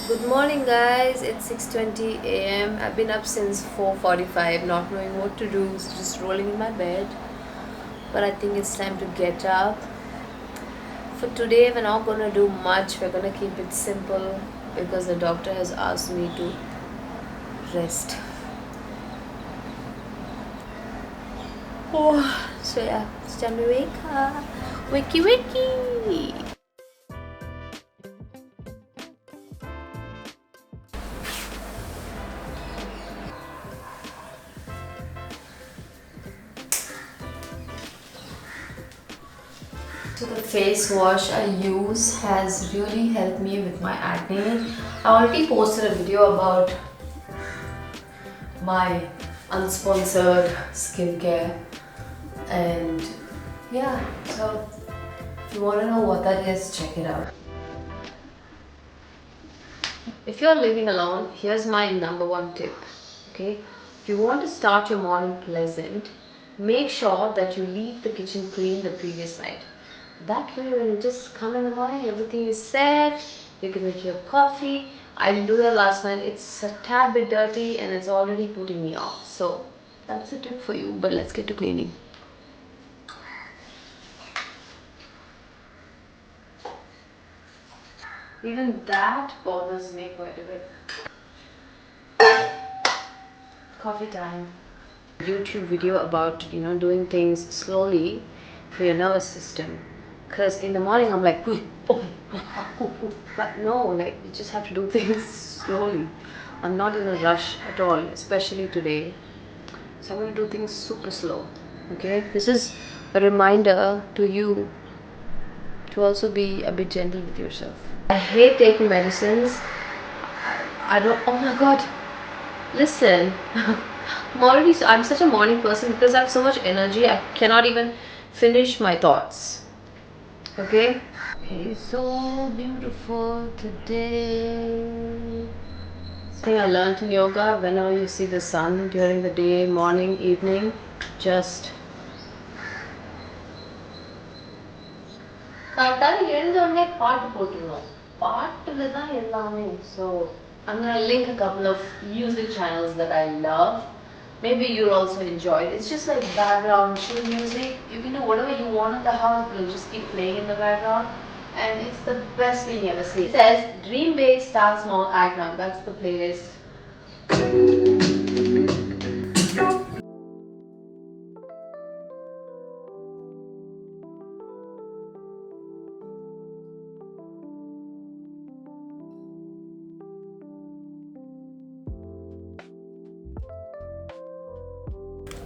Good morning guys, it's 6:20 a.m. I've been up since 4:45 not knowing what to do, so just rolling in my bed. But I think it's time to get up. For today we're not gonna do much, we're gonna keep it simple because the doctor has asked me to rest. So yeah, it's time to wake up. Wakey wakey! So the face wash I use has really helped me with my acne. I already posted a video about my unsponsored skincare, and yeah, so if you want to know what that is, check it out. If you're living alone, here's my number one tip. Okay, if you want to start your morning pleasant, make sure that you leave the kitchen clean the previous night. That way, when you just come in the morning, everything is set. You can make your coffee. I didn't do that last night. It's a tad bit dirty and it's already putting me off. So that's a tip for you. But let's get to cleaning. Even that bothers me quite a bit. Coffee time. YouTube video about doing things slowly for your nervous system. Because in the morning I'm like, but no, like you just have to do things slowly. I'm not in a rush at all, especially today. So I'm going to do things super slow. Okay, this is a reminder to you to also be a bit gentle with yourself. I hate taking medicines. I don't. Oh my god. Listen, I'm such a morning person because I have so much energy. I cannot even finish my thoughts. Okay? He's so beautiful today. Thing I learned in yoga, whenever you see the sun during the day, morning, evening, just காத்தால எழுந்த உடனே பாட்டு போட்டுருணும் பாட்டுல தான் எல்லாமே. So I'm gonna link a couple of music channels that I love. Maybe you'll also enjoy it. It's just like background chill music. You can do whatever you want in the house, it'll just keep playing in the background. And it's the best thing you ever see. It says Dream Base Start Small Act Now. That's the playlist.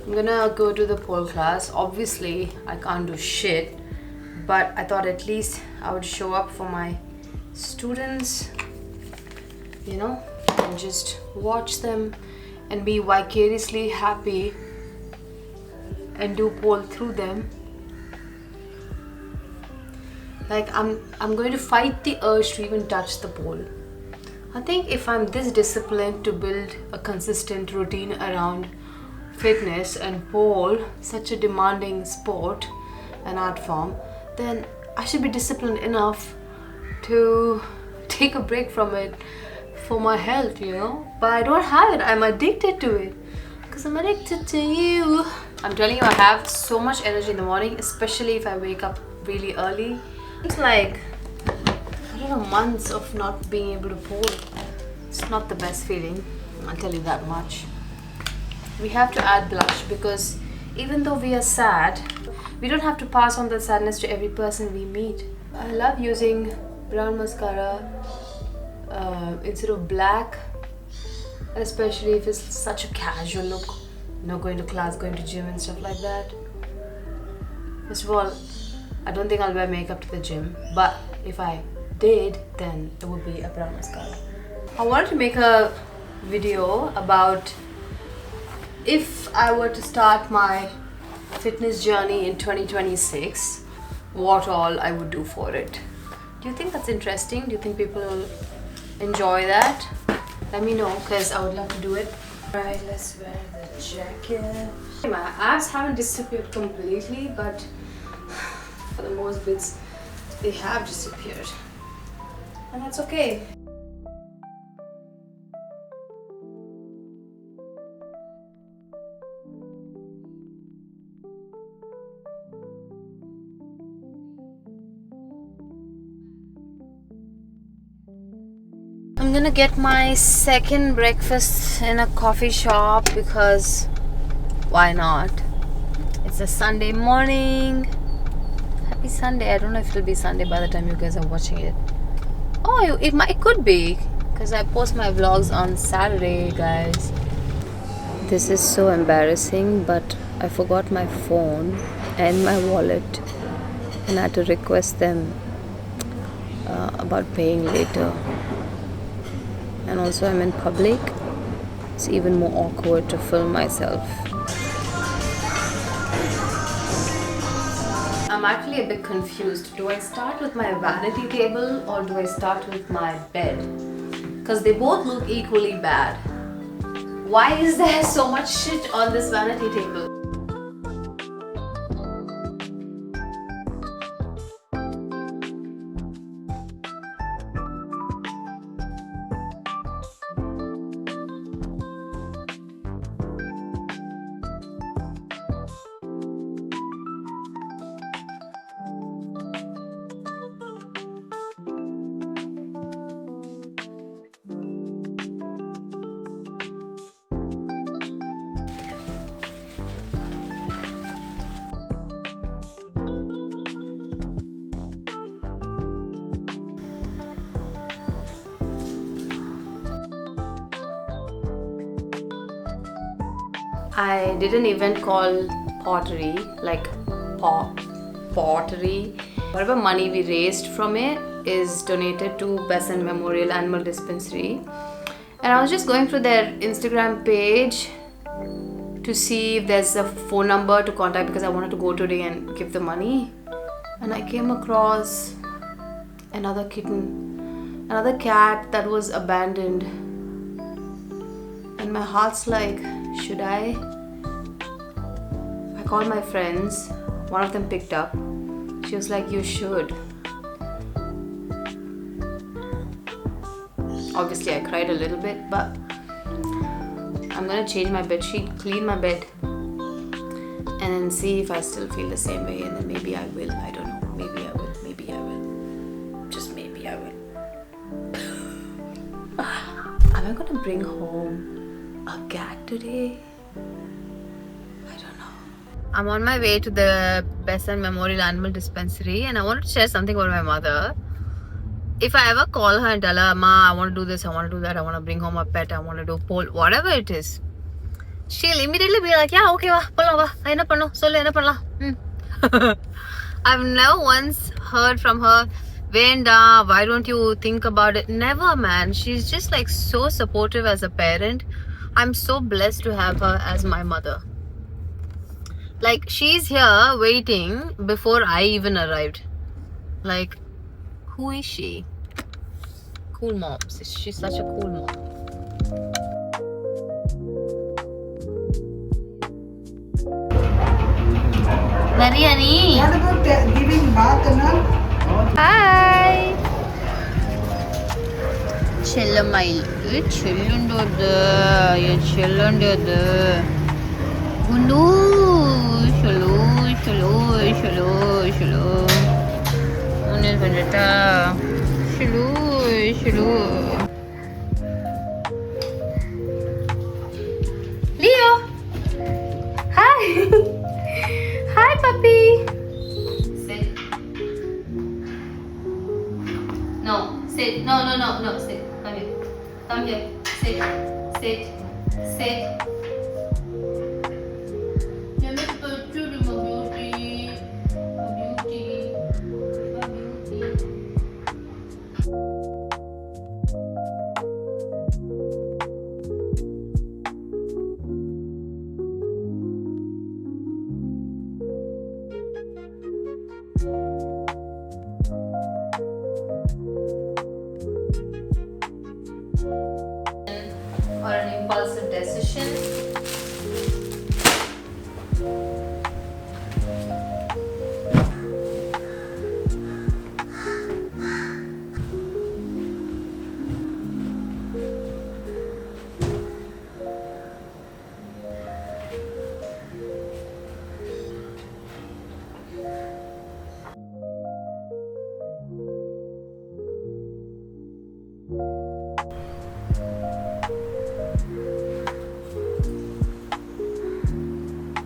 I'm gonna go to the pole class. Obviously, I can't do shit, but I thought at least I would show up for my students, and just watch them and be vicariously happy and do pole through them. Like I'm going to fight the urge to even touch the pole. I think if I'm this disciplined to build a consistent routine around fitness and pole, such a demanding sport and art form, then I should be disciplined enough to take a break from it for my health, But I don't have it. I'm addicted to it because I'm addicted to you. I'm telling you, I have so much energy in the morning, especially if I wake up really early. It's like, I don't know, months of not being able to pole. It's not the best feeling, I'll tell you that much. We have to add blush because even though we are sad, we don't have to pass on the sadness to every person we meet. I love using brown mascara instead of black, especially if it's such a casual look, going to class, going to gym and stuff like that. First of all, I don't think I'll wear makeup to the gym, but if I did, then it would be a brown mascara. I wanted to make a video about if I were to start my fitness journey in 2026, what all I would do for it. Do you think that's interesting? Do you think people will enjoy that? Let me know because I would love to do it. Alright, let's wear the jacket. My abs haven't disappeared completely, but for the most bits, they have disappeared. And that's okay. gonna get my second breakfast in a coffee shop because why not? It's a Sunday morning. Happy Sunday. I don't know if it'll be Sunday by the time you guys are watching it. Oh, it could be because I post my vlogs on Saturday, guys. This is so embarrassing, but I forgot my phone and my wallet, and I had to request them about paying later. And also I'm in public. It's even more awkward to film myself. I'm actually a bit confused. Do I start with my vanity table or do I start with my bed? Because they both look equally bad. Why is there so much shit on this vanity table? I did an event called pottery, like pottery. Whatever money we raised from it is donated to Besant Memorial Animal Dispensary. And I was just going through their Instagram page to see if there's a phone number to contact because I wanted to go today and give the money. And I came across another kitten, another cat that was abandoned. And my heart's like, should I called my friends. One of them picked up. She was like, you should. Obviously I cried a little bit, but I'm gonna change my bed sheet, clean my bed, and then see if I still feel the same way, and then maybe I will. I don't know. Maybe I will. Maybe I will. Just maybe I will. Am I gonna bring home a cat today? I'm on my way to the Besant Memorial Animal Dispensary and I wanted to share something about my mother. If I ever call her and tell her, Ma, I want to do this, I want to do that, I want to bring home a pet, I want to do pole, whatever it is, she'll immediately be like, yeah, okay, va, enna pannu, sollu, enna pannalam. I've never once heard from her, Venda, why don't you think about it? Never, man. She's just like so supportive as a parent. I'm so blessed to have her as my mother. Like, she's here waiting before I even arrived. Like, who is she? Cool mom. She's such a cool mom. Mariani. What about giving bath and all? Hi. Chillamile. Chillundodu. Chillundodu. Gundu. Shulu. Unil Vendetta. Shulu. Leo. Hi. Hi, puppy. Sit. No, sit. No. Sit. Come here. Sit. Or an impulsive decision.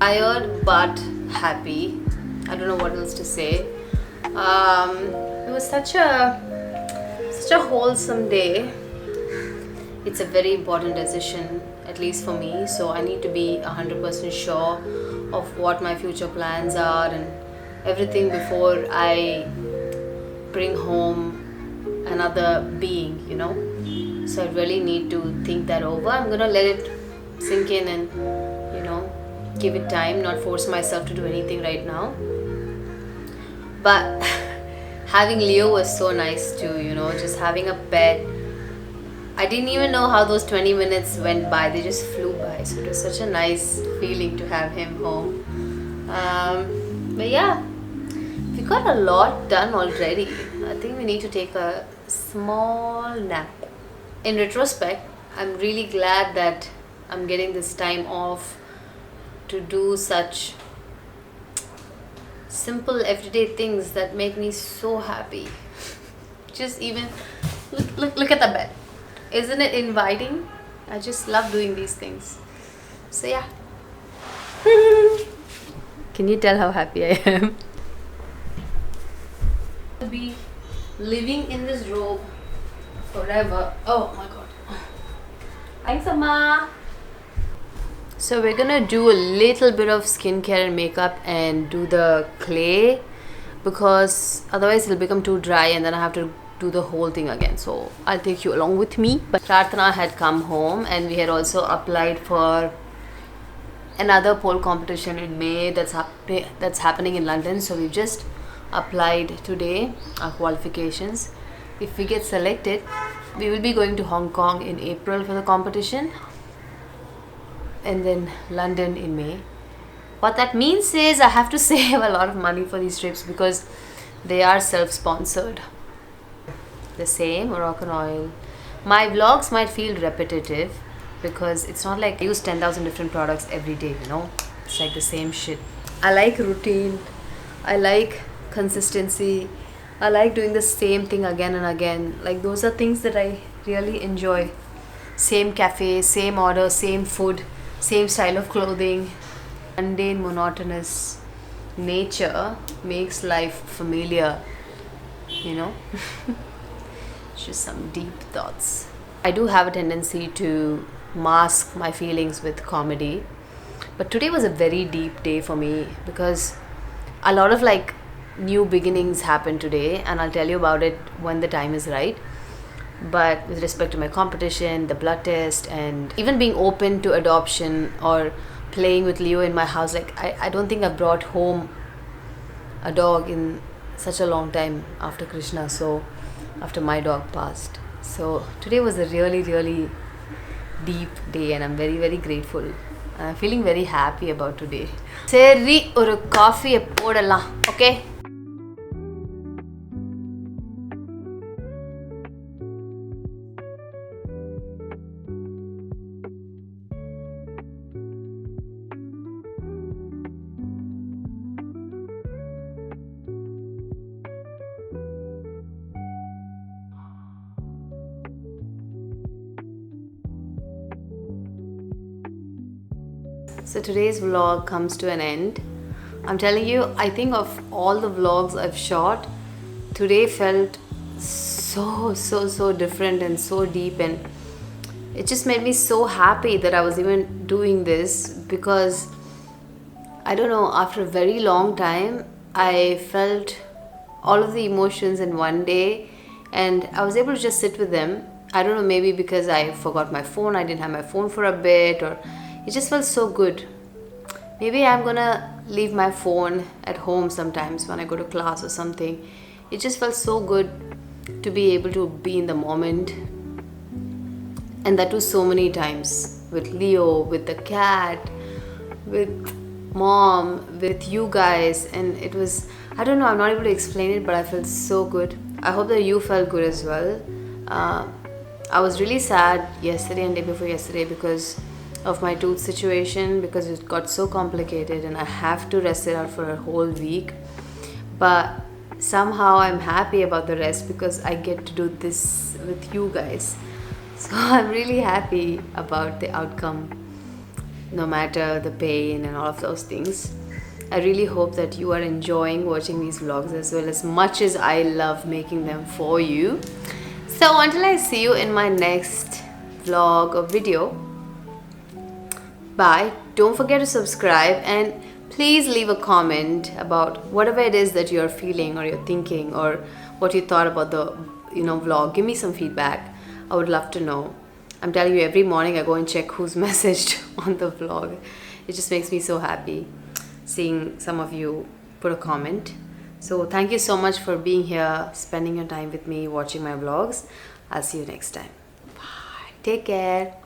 Tired but happy. I don't know what else to say. It was such a wholesome day. It's a very important decision, at least for me. So I need to be 100% sure of what my future plans are and everything before I bring home another being, you know. So I really need to think that over. I'm gonna let it sink in and, you know, give it time, not force myself to do anything right now. But having Leo was so nice too, you know, just having a pet. I didn't even know how those 20 minutes went by, they just flew by. So it was such a nice feeling to have him home. But yeah, we got a lot done already. I think we need to take a small nap. In retrospect, I'm really glad that I'm getting this time off to do such simple everyday things that make me so happy. Just even look at the bed. Isn't it inviting? I just love doing these things. So yeah. Can you tell how happy I am? To be living in this robe forever. Oh my god. Thanks, Amma. So we're gonna do a little bit of skincare and makeup and do the clay, because otherwise it'll become too dry and then I have to do the whole thing again. So I'll take you along with me. But Prarthana had come home and we had also applied for another pole competition in May that's happening in London. So we've just applied today our qualifications. If we get selected, we will be going to Hong Kong in April for the competition and then London in May. What that means is I have to save a lot of money for these trips because they are self-sponsored. The same Moroccan oil. My vlogs might feel repetitive because it's not like I use 10,000 different products every day, you know. It's like the same shit. I like routine. I like consistency. I like doing the same thing again and again. Like those are things that I really enjoy. Same cafe, same order, same food, same style of clothing. Mundane, monotonous nature makes life familiar, you know. Just some deep thoughts. I do have a tendency to mask my feelings with comedy, but today was a very deep day for me because a lot of like new beginnings happened today, and I'll tell you about it when the time is right. But with respect to my competition, the blood test, and even being open to adoption or playing with Leo in my house, like I don't think I've brought home a dog in such a long time after Krishna. So after my dog passed. So today was a really, really deep day and I'm very, very grateful. I'm feeling very happy about today. Seri oru coffee podalam, okay? So today's vlog comes to an end. I'm telling you, I think of all the vlogs I've shot, today felt so different and so deep, and it just made me so happy that I was even doing this because I don't know, after a very long time I felt all of the emotions in one day and I was able to just sit with them. I don't know, maybe because I forgot my phone, I didn't have my phone for a bit, or it just felt so good. Maybe I'm gonna leave my phone at home sometimes when I go to class or something. It just felt so good to be able to be in the moment, and that too so many times with Leo, with the cat, with mom, with you guys, and it was, I don't know, I'm not able to explain it, but I felt so good. I hope that you felt good as well. I was really sad yesterday and day before yesterday because of my tooth situation, because it got so complicated and I have to rest it out for a whole week. But somehow I'm happy about the rest because I get to do this with you guys. So I'm really happy about the outcome. no matter the pain and all of those things. I really hope that you are enjoying watching these vlogs as much as I love making them for you. So until I see you in my next vlog or video, bye. Don't forget to subscribe and please leave a comment about whatever it is that you're feeling or you're thinking or what you thought about the vlog. Give me some feedback. I would love to know. I'm telling you, every morning I go and check who's messaged on the vlog. It just makes me so happy seeing some of you put a comment. So thank you so much for being here, spending your time with me, watching my vlogs. I'll see you next time. Bye. Take care.